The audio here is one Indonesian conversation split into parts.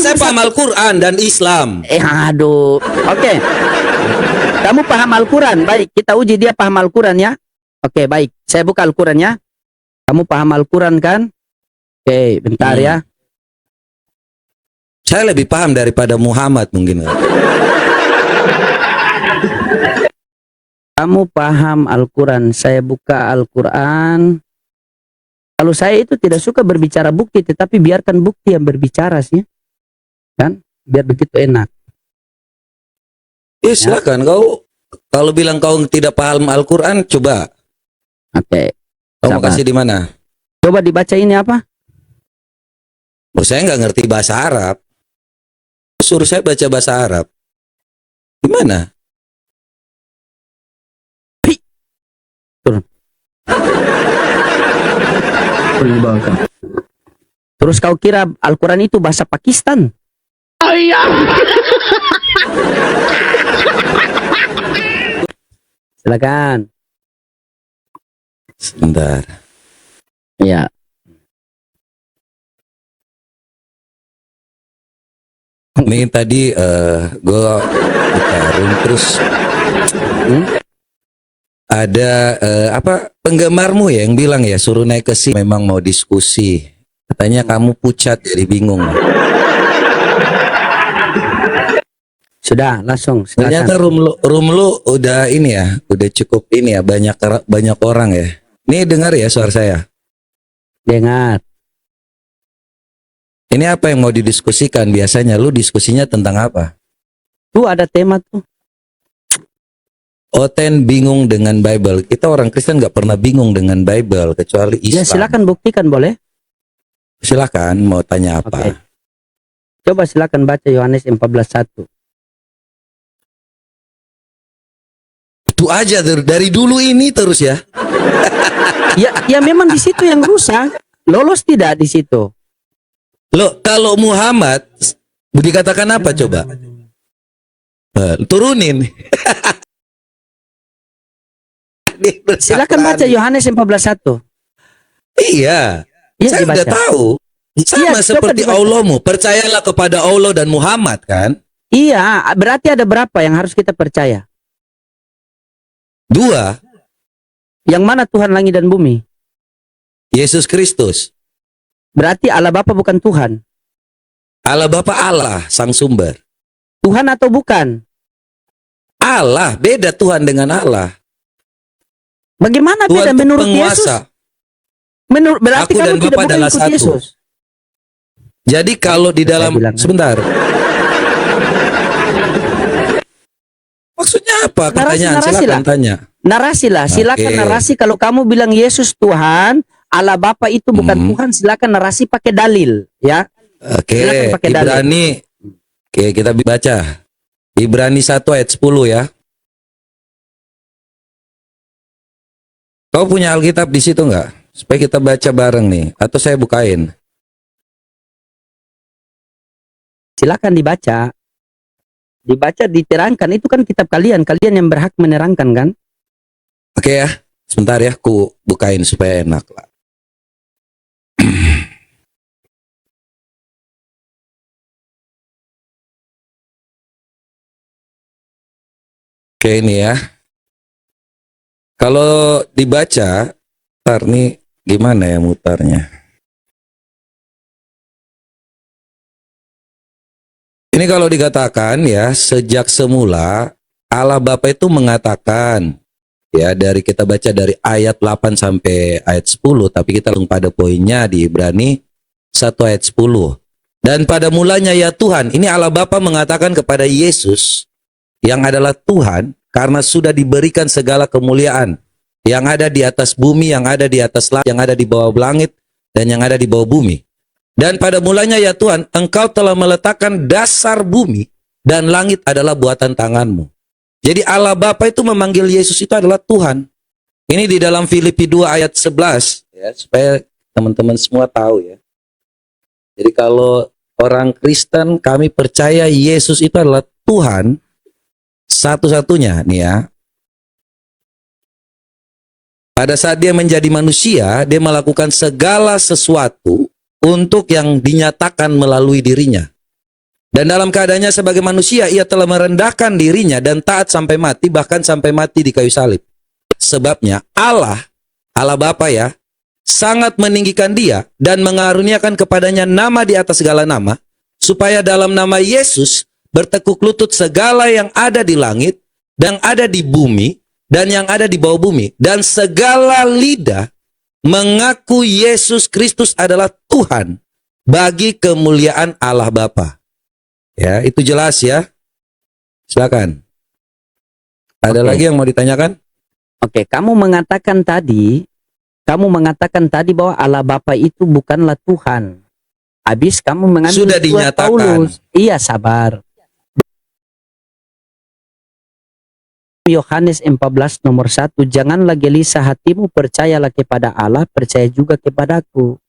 Saya paham Al-Quran dan Islam. Aduh. Oke. Kamu paham Al-Quran. Baik, kita uji dia paham Al-Quran ya. Oke, baik. Saya buka Al-Quran ya. Kamu paham Al-Quran kan? Oke, bentar ya. Saya lebih paham daripada Muhammad mungkin. Kamu paham Al-Quran. Saya buka Al-Quran. Kalau saya itu tidak suka berbicara bukti, tetapi biarkan bukti yang berbicara sih. Kan? Biar begitu enak. Ya silakan kau. Kalau bilang kau tidak paham Al-Quran, coba. Oke. Kau mau kasih di mana? Coba dibaca ini apa? Oh, saya nggak ngerti bahasa Arab. Suruh saya baca bahasa Arab. Gimana? Turun. Terus kau kira Al-Quran itu bahasa Pakistan? Oh iya. Silakan. Sebentar. Ya. Ini tadi gue buka room terus ada apa penggemarmu ya yang bilang ya suruh naik ke sini memang mau diskusi. Katanya kamu pucat jadi bingung. Sudah langsung. Ternyata Silakan. room lu udah ini ya, udah cukup ini ya banyak orang ya. Ini dengar ya suara saya. Dengar. Ini apa yang mau didiskusikan? Biasanya lu diskusinya tentang apa? Tuh ada tema tuh. Oten bingung dengan Bible. Kita orang Kristen nggak pernah bingung dengan Bible kecuali Ya Islam. silakan buktikan boleh. Silakan mau tanya apa? Oke. Coba silakan baca Yohanes 14:1. Itu aja dari dulu ini terus ya. Ya memang di situ yang rusak. Lolos tidak di situ? Loh, kalau Muhammad dikatakan apa coba? Turunin. Silakan baca Yohanes 14:1. Iya. Ya, Saya dibaca. udah tahu. Sama Iya, coba seperti dibaca. Allahmu. Percayalah kepada Allah dan Muhammad kan? Iya, berarti ada berapa yang harus kita percaya? 2. Yang mana Tuhan langit dan bumi? Yesus Kristus. Berarti Allah Bapa bukan Tuhan. Allah Bapa Allah, sang sumber. Tuhan atau bukan? Allah, beda Tuhan dengan Allah. Bagaimana beda Tuhan itu menurut Yesus? penguasa. Berarti Aku kamu dan tidak Bapa bukan adalah ikut satu. Yesus. Jadi kalau di dalam bilang. sebentar. Maksudnya apa? Pertanyaan Narasi silakan lah. tanya. Narasi lah, silakan Oke. narasi. Kalau kamu bilang Yesus Tuhan, Allah Bapa itu bukan Tuhan, silakan narasi pakai dalil, ya. Oke, Silakan pakai dalil. Ibrani. Oke, kita baca. Ibrani 1 ayat 10 ya. Kau punya Alkitab di situ nggak? Supaya kita baca bareng nih. Atau saya bukain. Silakan dibaca. Dibaca, diterangkan. Itu kan kitab kalian. Kalian yang berhak menerangkan kan? Oke ya. Sebentar ya, aku bukain supaya enak lah. Oke ini ya. Kalau dibaca, ntar nih gimana ya mutarnya? Ini kalau dikatakan ya, sejak semula Allah Bapa itu mengatakan ya, dari kita baca dari ayat 8 sampai ayat 10, tapi kita langsung pada poinnya di Ibrani 1 ayat 10. Dan pada mulanya ya Tuhan, ini Allah Bapa mengatakan kepada Yesus yang adalah Tuhan, karena sudah diberikan segala kemuliaan yang ada di atas bumi, yang ada di atas langit, yang ada di bawah langit, dan yang ada di bawah bumi. Dan pada mulanya ya Tuhan, Engkau telah meletakkan dasar bumi, dan langit adalah buatan tanganmu. Jadi Allah Bapa itu memanggil Yesus itu adalah Tuhan. Ini di dalam Filipi 2 ayat 11, ya, supaya teman-teman semua tahu ya. Jadi kalau orang Kristen, kami percaya Yesus itu adalah Tuhan satu-satunya nih ya. Pada saat dia menjadi manusia, dia melakukan segala sesuatu untuk yang dinyatakan melalui dirinya. Dan dalam keadaannya sebagai manusia, ia telah merendahkan dirinya dan taat sampai mati, bahkan sampai mati di kayu salib. Sebabnya Allah Bapa ya, sangat meninggikan dia dan mengaruniakan kepadanya nama di atas segala nama, supaya dalam nama Yesus bertekuk lutut segala yang ada di langit, dan ada di bumi, dan yang ada di bawah bumi, dan segala lidah mengaku Yesus Kristus adalah Tuhan bagi kemuliaan Allah Bapa. Ya, itu jelas ya. Silakan. Ada lagi yang mau ditanyakan? Oke, kamu mengatakan tadi bahwa Allah Bapa itu bukanlah Tuhan. Habis kamu mengambil Sudah surat dinyatakan. Paulus. Iya, sabar. Yohanes 14 nomor 1, janganlah gelisah hatimu, percayalah kepada Allah, percaya juga kepadaku.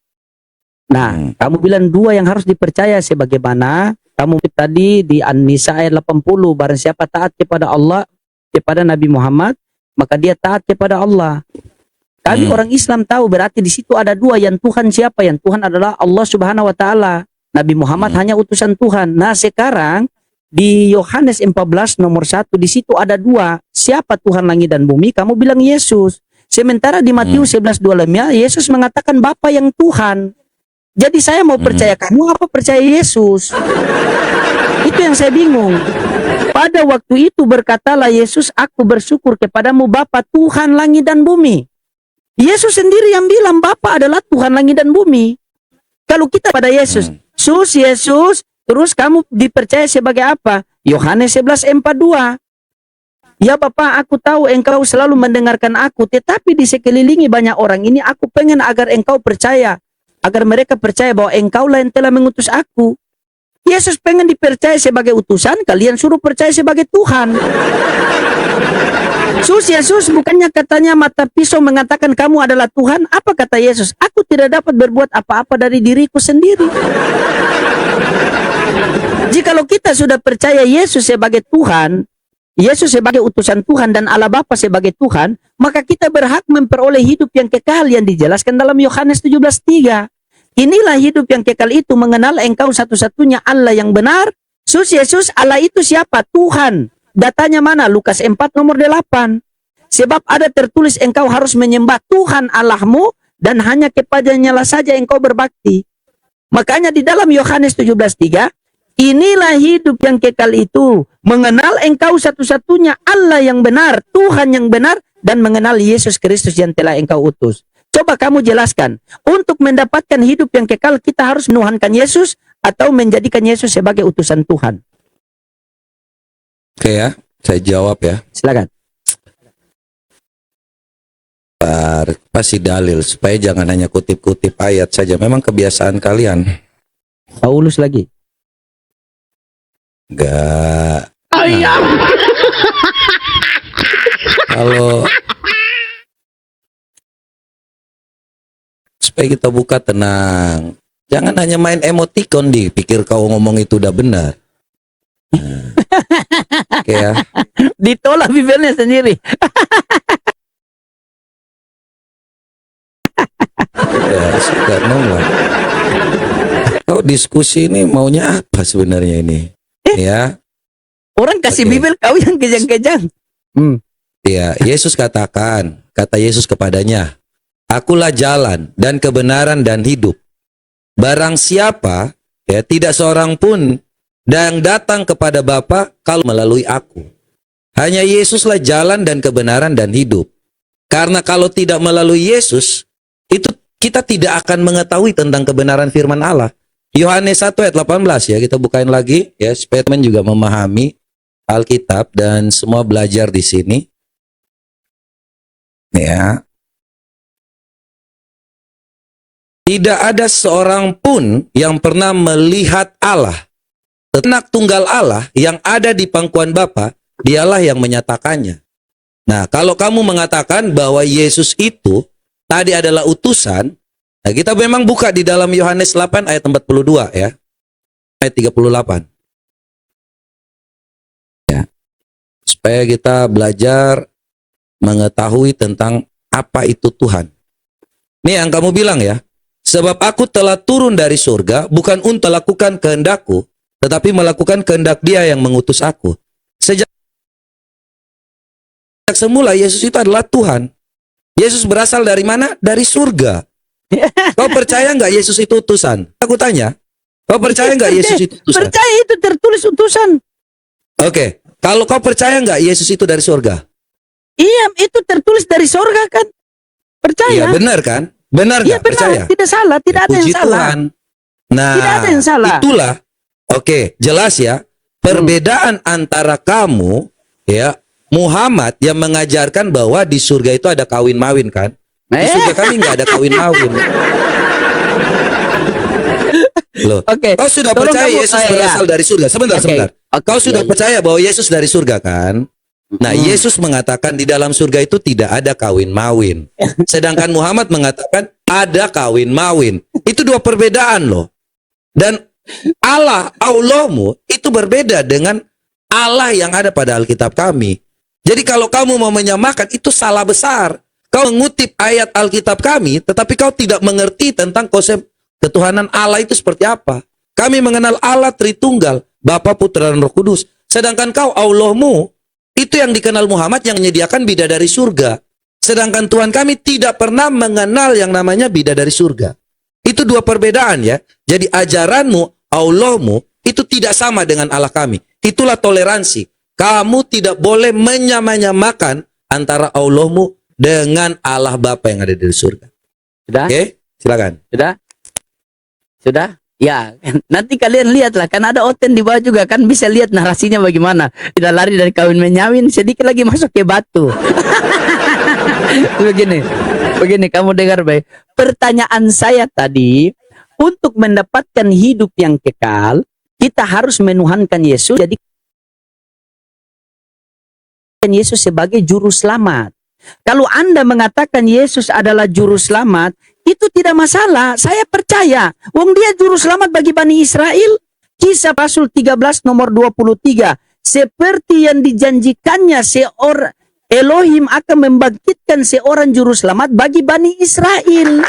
Nah, kamu bilang dua yang harus dipercaya, sebagaimana kamu tadi di An-Nisa ayat 80, barang siapa taat kepada Allah, kepada Nabi Muhammad, maka dia taat kepada Allah. Kami orang Islam tahu berarti di situ ada dua, yang Tuhan siapa? Yang Tuhan adalah Allah Subhanahu wa taala. Nabi Muhammad hanya utusan Tuhan. Nah, sekarang di Yohanes 14 nomor 1 di situ ada dua. Siapa Tuhan langit dan bumi? Kamu bilang Yesus. Sementara di Matius 11:25 Yesus mengatakan Bapa yang Tuhan. Jadi saya mau percaya kamu apa percaya Yesus? Itu yang saya bingung. Pada waktu itu berkatalah Yesus, aku bersyukur kepadamu Bapa Tuhan langit dan bumi. Yesus sendiri yang bilang Bapa adalah Tuhan langit dan bumi. Kalau kita pada Yesus, Yesus, terus kamu dipercaya sebagai apa? Yohanes 11:42. Ya Bapa, aku tahu engkau selalu mendengarkan aku, tetapi di sekelilingi banyak orang ini aku pengen agar engkau percaya. Agar mereka percaya bahwa engkaulah yang telah mengutus aku. Yesus pengen dipercaya sebagai utusan, kalian suruh percaya sebagai Tuhan. Yesus bukannya katanya mata pisau mengatakan kamu adalah Tuhan. Apa kata Yesus? Aku tidak dapat berbuat apa-apa dari diriku sendiri. Jikalau kita sudah percaya Yesus sebagai Tuhan, Yesus sebagai utusan Tuhan dan Allah Bapa sebagai Tuhan, maka kita berhak memperoleh hidup yang kekal yang dijelaskan dalam Yohanes 17:3. Inilah hidup yang kekal itu, mengenal engkau satu-satunya Allah yang benar. Yesus, Allah itu siapa? Tuhan. Datanya mana? Lukas 4 nomor 8. Sebab ada tertulis engkau harus menyembah Tuhan Allahmu dan hanya kepadanya lah saja engkau berbakti. Makanya di dalam Yohanes 17:3, inilah hidup yang kekal itu, mengenal engkau satu-satunya Allah yang benar, Tuhan yang benar, dan mengenal Yesus Kristus yang telah engkau utus. Coba kamu jelaskan, untuk mendapatkan hidup yang kekal kita harus menuhankan Yesus atau menjadikan Yesus sebagai utusan Tuhan? Oke ya, saya jawab ya. Silakan. Pasti dalil, supaya jangan hanya kutip-kutip ayat saja. Memang kebiasaan kalian. Paulus lagi. Enggak. Kalau supaya kita buka tenang. Jangan hanya main emoticon pikir kau ngomong itu udah benar. Nah. Oke ya. Ditolak bibirnya sendiri. Ya, sudah nolak. Kau diskusi ini maunya apa sebenarnya ini? Ya. Orang kasih Oke. bibir, kau yang kejang-kejang. Ya, Yesus katakan, kata Yesus kepadanya, akulah jalan dan kebenaran dan hidup. Barang siapa, ya tidak seorang pun yang datang kepada Bapa kalau melalui aku. Hanya Yesuslah jalan dan kebenaran dan hidup. Karena kalau tidak melalui Yesus, itu kita tidak akan mengetahui tentang kebenaran firman Allah. Yohanes 1 ayat 18 ya, kita bukain lagi ya, supaya teman juga memahami Alkitab dan semua belajar di sini. Ya. Tidak ada seorang pun yang pernah melihat Allah. Anak tunggal Allah yang ada di pangkuan Bapa, dialah yang menyatakannya. Nah, kalau kamu mengatakan bahwa Yesus itu tadi adalah utusan, nah kita memang buka di dalam Yohanes 8 ayat 42 ya. Ayat 38. Ya. Supaya kita belajar mengetahui tentang apa itu Tuhan. Nih yang kamu bilang ya. Sebab aku telah turun dari surga bukan untuk lakukan kehendakku, tetapi melakukan kehendak Dia yang mengutus aku. Sejak semula Yesus itu adalah Tuhan. Yesus berasal dari mana? Dari surga. Kau percaya nggak Yesus itu utusan? Aku tanya. Kau percaya nggak Yesus itu utusan? Percaya, itu tertulis utusan. Oke. Kalau kau percaya nggak Yesus itu dari surga? Iya, itu tertulis dari sorga kan? Percaya? Iya, benar kan? Benar Iya nggak? benar, Percaya? tidak salah, tidak ada yang Puji salah. Tuhan. Nah, Tidak ada yang salah. itulah. Oke, jelas ya. Perbedaan antara kamu, ya, Muhammad yang mengajarkan bahwa di surga itu ada kawin mawin kan? Di surga kami nggak ada kawin mawin. Loh, Oke. kau sudah Tolong percaya kamu- Yesus iya. berasal dari surga? Sebentar, Oke. sebentar. Oke, Kau sudah iya. percaya bahwa Yesus dari surga kan? Nah, Yesus mengatakan di dalam surga itu tidak ada kawin mawin. Sedangkan Muhammad mengatakan ada kawin mawin. Itu dua perbedaan loh. Dan Allahmu itu berbeda dengan Allah yang ada pada Alkitab kami. Jadi kalau kamu mau menyamakan itu salah besar. Kau mengutip ayat Alkitab kami, tetapi kau tidak mengerti tentang konsep ketuhanan Allah itu seperti apa. Kami mengenal Allah Tritunggal, Bapa, Putra, dan Roh Kudus. Sedangkan kau Allahmu, itu yang dikenal Muhammad yang menyediakan bidadari surga. Sedangkan Tuhan kami tidak pernah mengenal yang namanya bidadari surga. Itu dua perbedaan ya. Jadi ajaranmu, Allahmu, itu tidak sama dengan Allah kami. Itulah toleransi. Kamu tidak boleh menyamakan antara Allahmu dengan Allah Bapa yang ada di surga. Sudah? Oke, silakan. Sudah? Sudah? Ya, nanti kalian lihatlah, kan ada Oten di bawah juga, kan bisa lihat narasinya bagaimana. Tidak lari dari kawin menyawin, sedikit lagi masuk ke batu. Begini, kamu dengar baik. Pertanyaan saya tadi, untuk mendapatkan hidup yang kekal, kita harus menuhankan Yesus. Jadi Yesus sebagai juru selamat. Kalau Anda mengatakan Yesus adalah juru selamat, itu tidak masalah. Saya percaya. Wong dia juru selamat bagi Bani Israel. Kisah Rasul 13 nomor 23. Seperti yang dijanjikannya seorang Elohim akan membangkitkan seorang juru selamat bagi Bani Israel.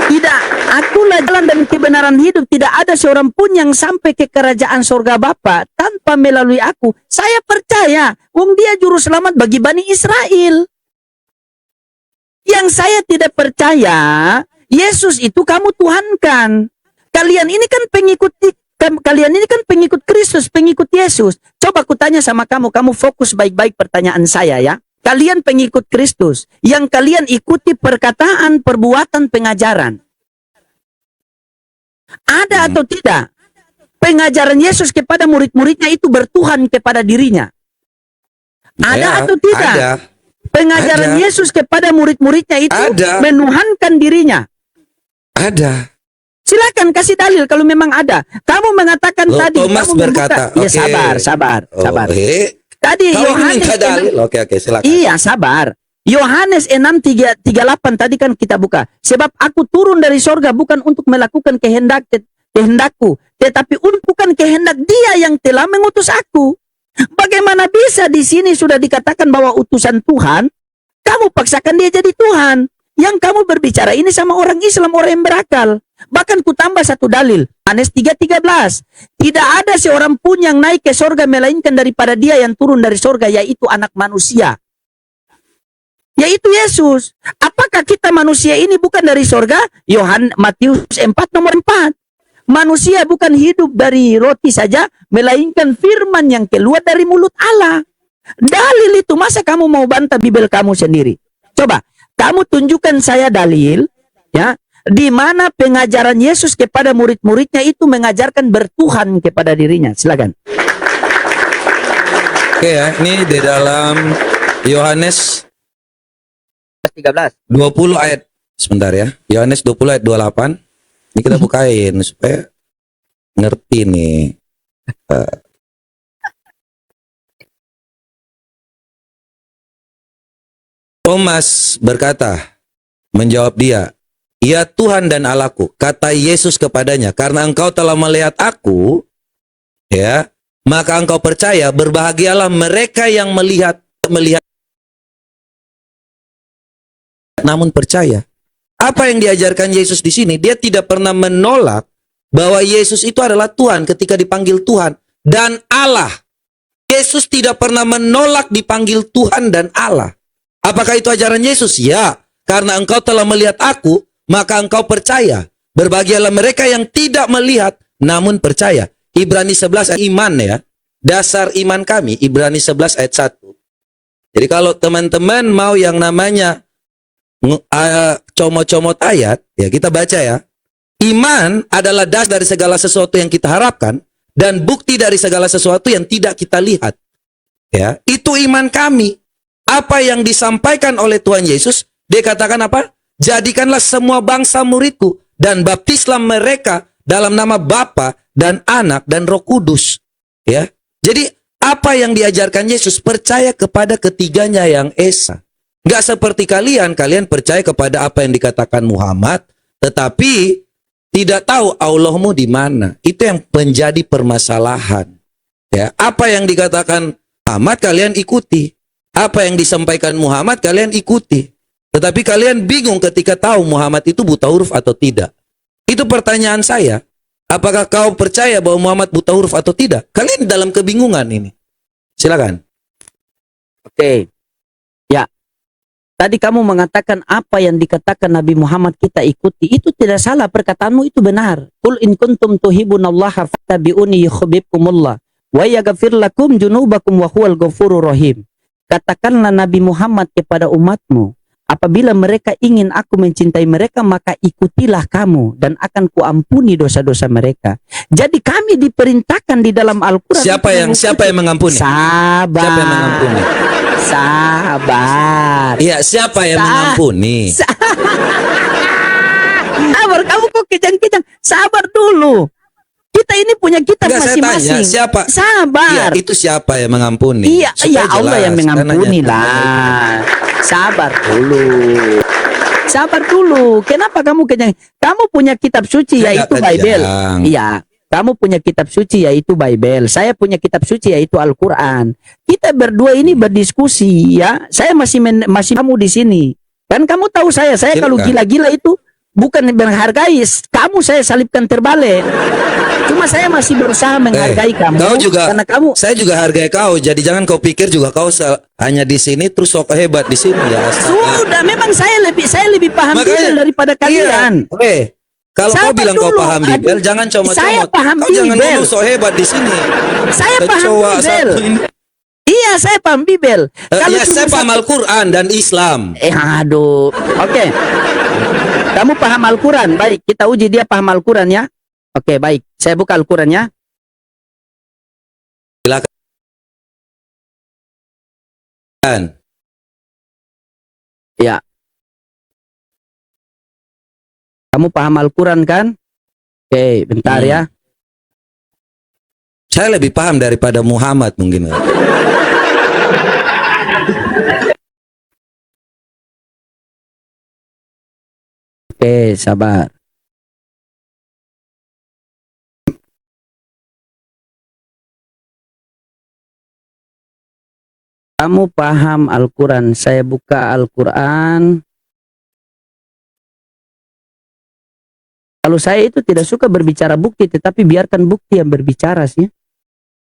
Tidak, akulah jalan dan kebenaran hidup. Tidak ada seorang pun yang sampai ke kerajaan surga Bapa tanpa melalui aku. Saya percaya, wong dia juru selamat bagi Bani Israel. Yang saya tidak percaya, Yesus itu kamu tuhankan. Kalian ini kan pengikut Kristus, pengikut Yesus. Coba aku tanya sama kamu, kamu fokus baik-baik pertanyaan saya ya. Kalian pengikut Kristus, yang kalian ikuti perkataan, perbuatan, pengajaran. Ada atau tidak? Pengajaran Yesus kepada murid-muridnya itu bertuhan kepada dirinya. Ada Ya, atau tidak? ada. Pengajaran Ada. Yesus kepada murid-muridnya itu Ada. menuhankan dirinya. Ada. Silakan kasih dalil kalau memang ada. Kamu mengatakan Loh, tadi Thomas kamu berkata, ya oke. sabar. Tadi Kau Yohanes minta dalil. Oke, silakan. Iya, sabar. Yohanes 6:38 tadi kan kita buka. Sebab aku turun dari sorga bukan untuk melakukan kehendakku, tetapi bukan kehendak Dia yang telah mengutus aku. Bagaimana bisa di sini sudah dikatakan bahwa utusan Tuhan, kamu paksakan dia jadi Tuhan? Yang kamu berbicara ini sama orang Islam, orang yang berakal. Bahkan ku tambah satu dalil, Yohanes 3:13. Tidak ada seorang pun yang naik ke sorga melainkan daripada Dia yang turun dari sorga, yaitu anak manusia, yaitu Yesus. Apakah kita manusia ini bukan dari sorga? Matius 4 nomor 4. Manusia bukan hidup dari roti saja, melainkan firman yang keluar dari mulut Allah. Dalil itu, masa kamu mau bantah Bibel kamu sendiri? Coba, kamu tunjukkan saya dalil, ya, di mana pengajaran Yesus kepada murid-muridnya itu mengajarkan bertuhan kepada dirinya. Silakan. Oke ya, ini di dalam Yohanes 13. 20 ayat. Sebentar ya. Yohanes 20 ayat 28. Ini kita bukain supaya ngerti nih. Thomas berkata, menjawab dia, "Ya Tuhan dan Allahku," kata Yesus kepadanya, "karena engkau telah melihat aku, ya, maka engkau percaya. Berbahagialah mereka yang melihat namun percaya." Apa yang diajarkan Yesus di sini? Dia tidak pernah menolak bahwa Yesus itu adalah Tuhan ketika dipanggil Tuhan dan Allah. Yesus tidak pernah menolak dipanggil Tuhan dan Allah. Apakah itu ajaran Yesus? Ya, karena engkau telah melihat aku, maka engkau percaya. Berbahagialah mereka yang tidak melihat, namun percaya. Ibrani 11 ayat iman ya. Dasar iman kami, Ibrani 11 ayat 1. Jadi kalau teman-teman mau yang namanya comot-comot ayat, ya kita baca ya. Iman adalah dasar dari segala sesuatu yang kita harapkan dan bukti dari segala sesuatu yang tidak kita lihat. Ya, itu iman kami. Apa yang disampaikan oleh Tuhan Yesus, dia katakan apa? Jadikanlah semua bangsa muridku dan baptislah mereka dalam nama Bapa dan Anak dan Roh Kudus. Ya. Jadi apa yang diajarkan Yesus, percaya kepada ketiganya yang esa. Enggak seperti kalian percaya kepada apa yang dikatakan Muhammad, tetapi tidak tahu Allahmu di mana. Itu yang menjadi permasalahan. Ya, apa yang dikatakan Muhammad kalian ikuti. Apa yang disampaikan Muhammad kalian ikuti. Tetapi kalian bingung ketika tahu Muhammad itu buta huruf atau tidak. Itu pertanyaan saya. Apakah kau percaya bahwa Muhammad buta huruf atau tidak? Kalian dalam kebingungan ini. Silakan. Oke. Ya. Tadi kamu mengatakan apa yang dikatakan Nabi Muhammad kita ikuti. Itu tidak salah, perkataanmu itu benar. Qul in kuntum tuhibbunallaha fattabi'uni yuhibbukumullah wa yaghfir lakum junubakum wa huwal ghafurur rahim. Katakanlah Nabi Muhammad kepada umatmu, apabila mereka ingin aku mencintai mereka, maka ikutilah kamu dan akan kuampuni dosa-dosa mereka. Jadi kami diperintahkan di dalam Al-Quran. Siapa yang mengampuni? Sabar. Siapa yang mengampuni? Sabar. Iya, siapa yang mengampuni? Sabar, kamu kok kejang-kejang. Sabar dulu. Kita ini punya kitab masing-masing. Siapa? Sabar. Iya, itu siapa yang mengampuni? Iya, Supaya ya Allah jelas, yang mengampuni karena lah. Sabar dulu. Sabar dulu. Kenapa kamu kejang? Kamu punya kitab suci Saya yaitu nggak Bible. kejang. Iya. Kamu punya kitab suci yaitu Bible. Saya punya kitab suci yaitu Al-Quran. Kita berdua ini berdiskusi ya. Saya masih kamu di sini. Kan kamu tahu saya kalau gila-gila itu bukan menghargai. Kamu saya salibkan terbalik. Cuma saya masih berusaha menghargai kamu. Kau juga, karena kamu. saya juga hargai kau. Jadi jangan kau pikir juga kau hanya di sini terus sok hebat di sini ya. Sudah, memang saya lebih paham Bible daripada kalian. Iya. Oke. Kalau kau bilang kau paham Bible, jangan comot-comot. Saya paham kau jangan Bible. ngomong sok hebat di sini. Saya paham Bible. Iya, saya paham Bible. Ya, saya paham Al-Quran dan Islam. Aduh. Oke. Kamu paham Al-Quran. Baik, kita uji dia paham Al-Quran ya. Oke, baik. Saya buka Al-Quran ya. Silakan. Ya. Kamu paham Al-Quran kan? Oke, bentar ya. Saya lebih paham daripada Muhammad mungkin. Oke, sabar. Kamu paham Al-Quran. Saya buka Al-Quran. Kalau saya itu tidak suka berbicara bukti, tetapi biarkan bukti yang berbicara sih.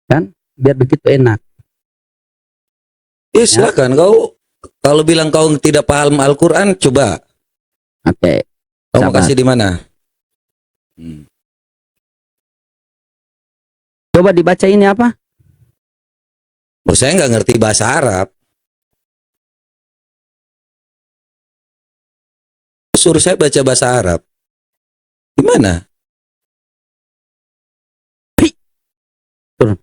Kan? Biar begitu enak. Silakan. Kau kalau bilang kau tidak paham Al-Quran, coba. Oke. Kau mau kasih di mana? Coba dibaca ini apa? Oh, saya nggak ngerti bahasa Arab. Suruh saya baca bahasa Arab. Gimana? Turun.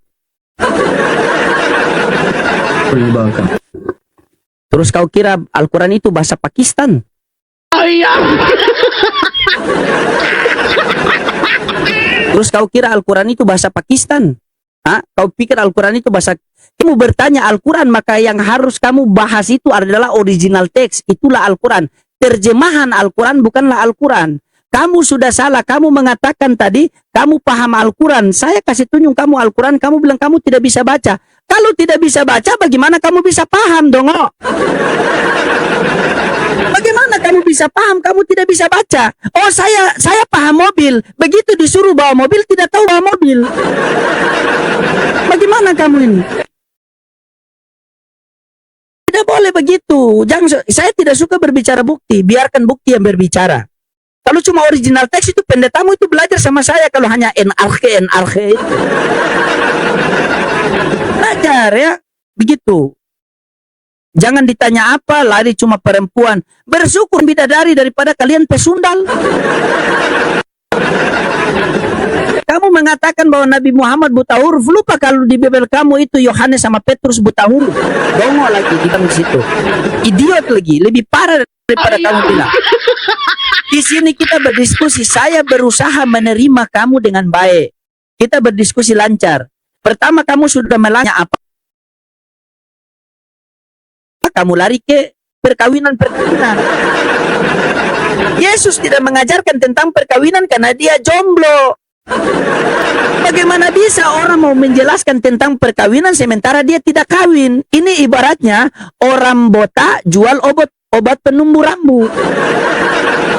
Terus kau kira Al-Quran itu bahasa Pakistan? Terus kau kira Al-Quran itu bahasa Pakistan? Kau pikir Al-Quran itu bahasa... Kamu bertanya Al-Quran, maka yang harus kamu bahas itu adalah original teks. Itulah Al-Quran. Terjemahan Al-Quran bukanlah Al-Quran. Kamu sudah salah. Kamu mengatakan tadi, kamu paham Al-Quran. Saya kasih tunjuk kamu Al-Quran, kamu bilang kamu tidak bisa baca. Kalau tidak bisa baca, bagaimana kamu bisa paham dong? Bagaimana kamu bisa paham? Kamu tidak bisa baca. Oh, saya paham mobil. Begitu disuruh bawa mobil, tidak tahu bawa mobil. Bagaimana kamu ini? Tidak boleh begitu. Jangan. Saya tidak suka berbicara bukti. Biarkan bukti yang berbicara. Kalau cuma original teks itu pendetamu itu belajar sama saya. Kalau hanya NRG belajar ya. Begitu. Jangan ditanya apa, lari cuma perempuan. Bersyukur bidadari daripada kalian pesundal. Kamu mengatakan bahwa Nabi Muhammad buta huruf. Lupa kalau di Bible kamu itu Yohanes sama Petrus buta huruf. Dongo lagi di situ. Idiot lagi, lebih parah daripada kamu bilang. Di sini kita berdiskusi. Saya berusaha menerima kamu dengan baik. Kita berdiskusi lancar. Pertama kamu sudah melanya apa? Kamu lari ke perkawinan. Yesus tidak mengajarkan tentang perkawinan karena dia jomblo. Bagaimana bisa orang mau menjelaskan tentang perkawinan sementara dia tidak kawin? Ini ibaratnya orang botak jual obat penumbuh rambut.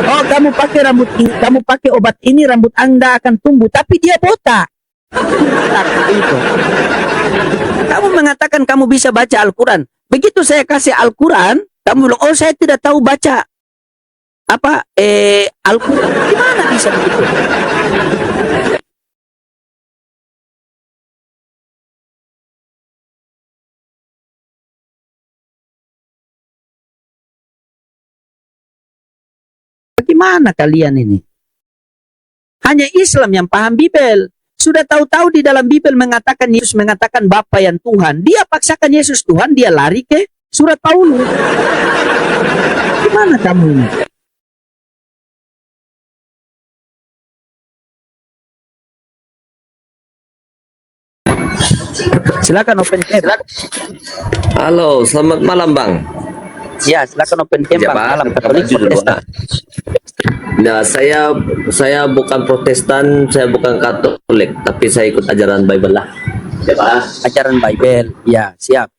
Oh, kamu pakai rambut ini, kamu pakai obat ini, rambut Anda akan tumbuh, tapi dia botak. Itu. Kamu mengatakan kamu bisa baca Al-Quran. Begitu saya kasih Al-Quran, kamu bilang, oh saya tidak tahu baca Al-Quran. Gimana bisa begitu? Bagaimana kalian ini? Hanya Islam yang paham Bible. Sudah tahu-tahu di dalam Bible mengatakan Yesus mengatakan Bapa yang Tuhan. Dia paksakan Yesus Tuhan, dia lari ke surat Paulus. Gimana kamu ini? Silakan open cam. Halo, selamat malam Bang. Ya, silakan open cam Ya, Bang. Pak. Malam Katolik Protestan. Nah, saya bukan Protestan, saya bukan Katolik, tapi saya ikut ajaran Bible lah. Ya, Pak. Ajaran Bible. Ya, siap.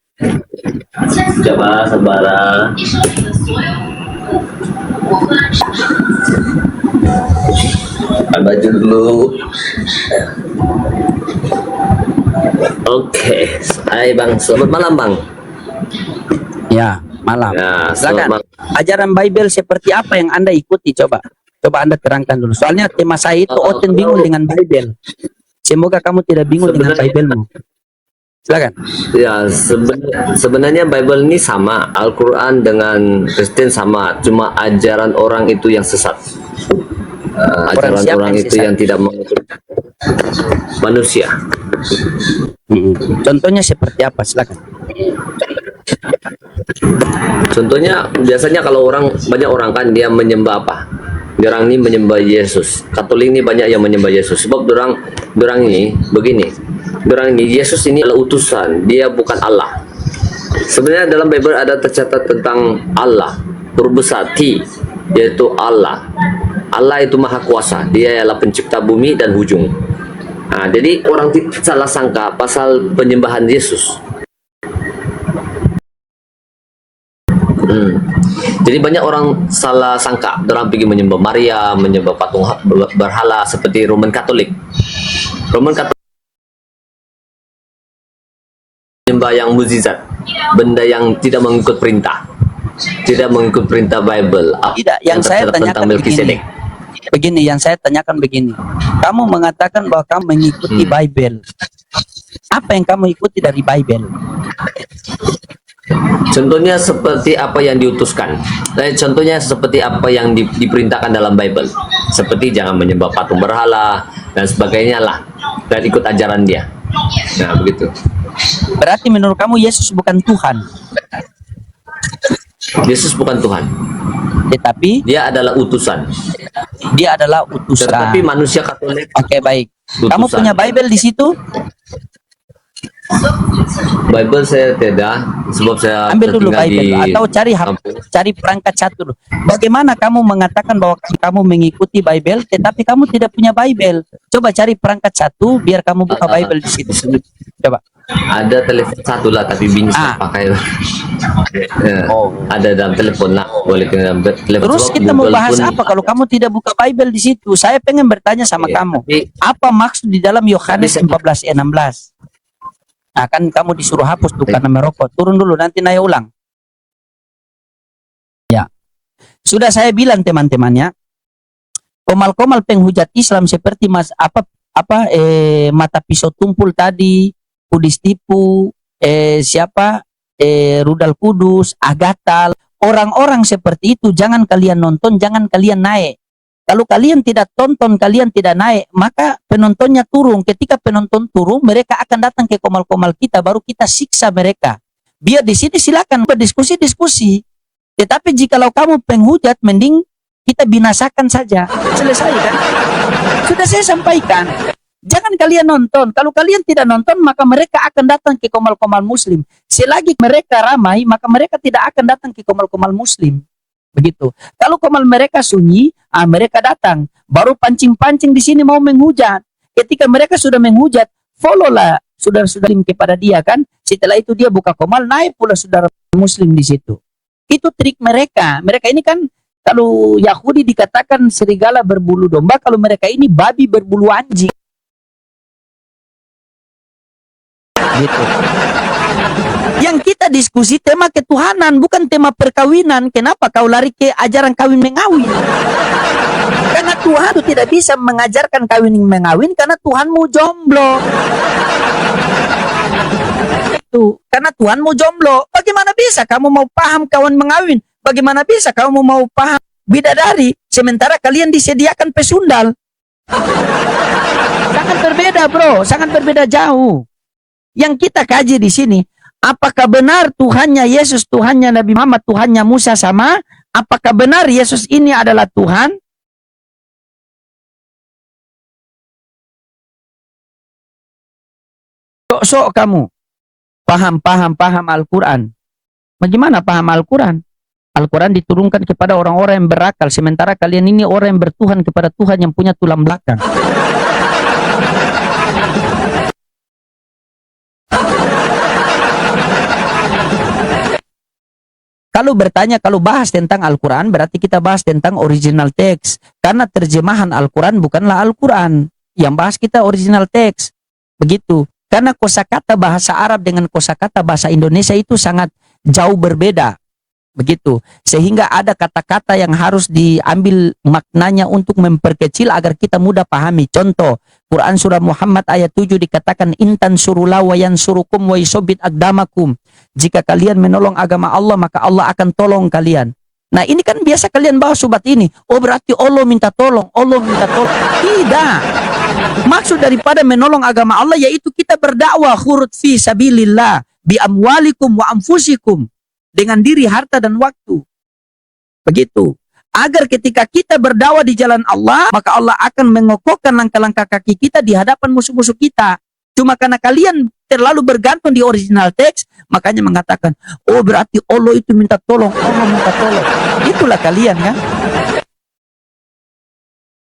Coba sabara. Baju dulu. Oke, hai Bang. Selamat malam Bang. Ya, malam. Ya, Silakan. selamat Ajaran Bible seperti apa yang Anda ikuti? Coba Anda terangkan dulu. Soalnya tema saya itu Oten bingung dengan Bible. Semoga kamu tidak bingung dengan Bible-mu. Silakan. Ya, sebenarnya Bible ini sama, Al-Quran dengan Kristen sama, cuma ajaran orang itu yang sesat. Ajaran siapa orang yang itu sesat? yang tidak mengerti manusia. Contohnya seperti apa? Silakan. Contohnya biasanya kalau banyak orang kan dia menyembah apa? Orang ini menyembah Yesus. Katolik ini banyak yang menyembah Yesus. Sebab orang ini begini. Orang ini Yesus ini adalah utusan. Dia bukan Allah. Sebenarnya dalam Bible ada tercatat tentang Allah. Huruf besar T, yaitu Allah. Allah itu maha kuasa. Dia adalah pencipta bumi dan ujung. Nah, jadi orang salah sangka pasal penyembahan Yesus. Jadi banyak orang salah sangka, orang pergi menyembah Maria, menyembah patung berhala seperti Roman Katolik. Roman Katolik menyembah yang mukjizat, benda yang tidak mengikut perintah Bible. Tidak, yang saya tanyakan begini. Begini, yang saya tanyakan begini. Kamu mengatakan bahwa kamu mengikuti Bible. Apa yang kamu ikuti dari Bible? Contohnya seperti apa yang diutuskan. Contohnya seperti apa yang diperintahkan dalam Bible. Seperti jangan menyembah patung berhala dan sebagainya lah. Dan ikut ajaran dia. Nah, begitu. Berarti menurut kamu Yesus bukan Tuhan. Yesus bukan Tuhan. Tetapi Dia adalah utusan. dia adalah utusan. Tetapi manusia Katolik. Oke, baik. Utusan. Kamu punya Bible di situ? Bible saya tidak, sebab saya Ambil dulu tinggal Bible di atau kampung. cari perangkat satu dulu. Bagaimana kamu mengatakan bahwa kamu mengikuti Bible tetapi kamu tidak punya Bible? Coba cari perangkat satu biar kamu buka Bible di situ. Coba. Ada telepon satu lah, tapi bisa pakai. Ya, ada dalam telepon lah, boleh ke dalam telepon. Terus Sebab kita mau Google bahas pun apa kalau kamu tidak buka Bible di situ? Saya pengen bertanya sama kamu. tapi- Apa maksud di dalam Yohanes Tapi- 14 ayat 16? Nah, kan kamu disuruh hapus tuh karena merokok. Turun dulu, nanti Naya ulang. Ya. Sudah saya bilang teman-temannya, komal-komal penghujat Islam seperti mata pisau tumpul tadi, Kudis Tipu, Rudal Kudus, Agatal, orang-orang seperti itu jangan kalian nonton, jangan kalian naik. Kalau kalian tidak tonton, kalian tidak naik, maka penontonnya turun. Ketika penonton turun, mereka akan datang ke komal-komal kita, baru kita siksa mereka. Biar di sini silakan berdiskusi-diskusi. Tetapi jikalau kamu penghujat, mending kita binasakan saja. Selesai kan? Sudah saya sampaikan. Jangan kalian nonton. Kalau kalian tidak nonton, maka mereka akan datang ke komal-komal muslim. Selagi mereka ramai, maka mereka tidak akan datang ke komal-komal muslim. Begitu. Kalau komal mereka sunyi, mereka datang. Baru pancing-pancing di sini mau menghujat. Ketika mereka sudah menghujat, follow lah saudara-saudara kepada dia kan. Setelah itu dia buka komal, naik pula saudara muslim di situ. Itu trik mereka. Mereka ini kan, kalau Yahudi dikatakan serigala berbulu domba, kalau mereka ini babi berbulu anjing. Gitu. Yang kita diskusi tema ketuhanan, bukan tema perkawinan. Kenapa kau lari ke ajaran kawin mengawin? Karena Tuhan itu tidak bisa mengajarkan kawin mengawin karena Tuhanmu jomblo. Itu karena Tuhanmu jomblo. Bagaimana bisa kamu mau paham kawan mengawin? Bagaimana bisa kamu mau paham bidadari sementara kalian disediakan pesundal? Sangat berbeda, bro. Sangat berbeda jauh. Yang kita kaji di sini, apakah benar Tuhannya Yesus, Tuhannya Nabi Muhammad, Tuhannya Musa sama? Apakah benar Yesus ini adalah Tuhan? Sok kamu paham Al-Quran. Bagaimana paham Al-Quran? Al-Quran diturunkan kepada orang-orang yang berakal, sementara kalian ini orang yang bertuhan kepada Tuhan yang punya tulang belakang. Kalau bertanya, kalau bahas tentang Al-Quran, berarti kita bahas tentang original text. Karena terjemahan Al-Quran bukanlah Al-Quran. Yang bahas kita original text. Begitu. Karena kosakata bahasa Arab dengan kosakata bahasa Indonesia itu sangat jauh berbeda. Begitu. Sehingga ada kata-kata yang harus diambil maknanya untuk memperkecil agar kita mudah pahami. Contoh, Quran surah Muhammad ayat 7 dikatakan, intan surullah wa yansurukum wa yusobbit agdamakum. Jika kalian menolong agama Allah, maka Allah akan tolong kalian. Nah, ini kan biasa kalian bahas sobat ini. Oh, berarti Allah minta tolong, Allah minta tolong. Tidak. Maksud daripada menolong agama Allah yaitu kita berdakwah khurut fi sabilillah bi amwalikum wa anfusikum, dengan diri, harta dan waktu. Begitu. Agar ketika kita berdakwah di jalan Allah, maka Allah akan mengokohkan langkah-langkah kaki kita di hadapan musuh-musuh kita. Cuma karena kalian terlalu bergantung di original text, makanya mengatakan, oh berarti Allah itu minta tolong, Allah minta tolong. Itulah kalian kan.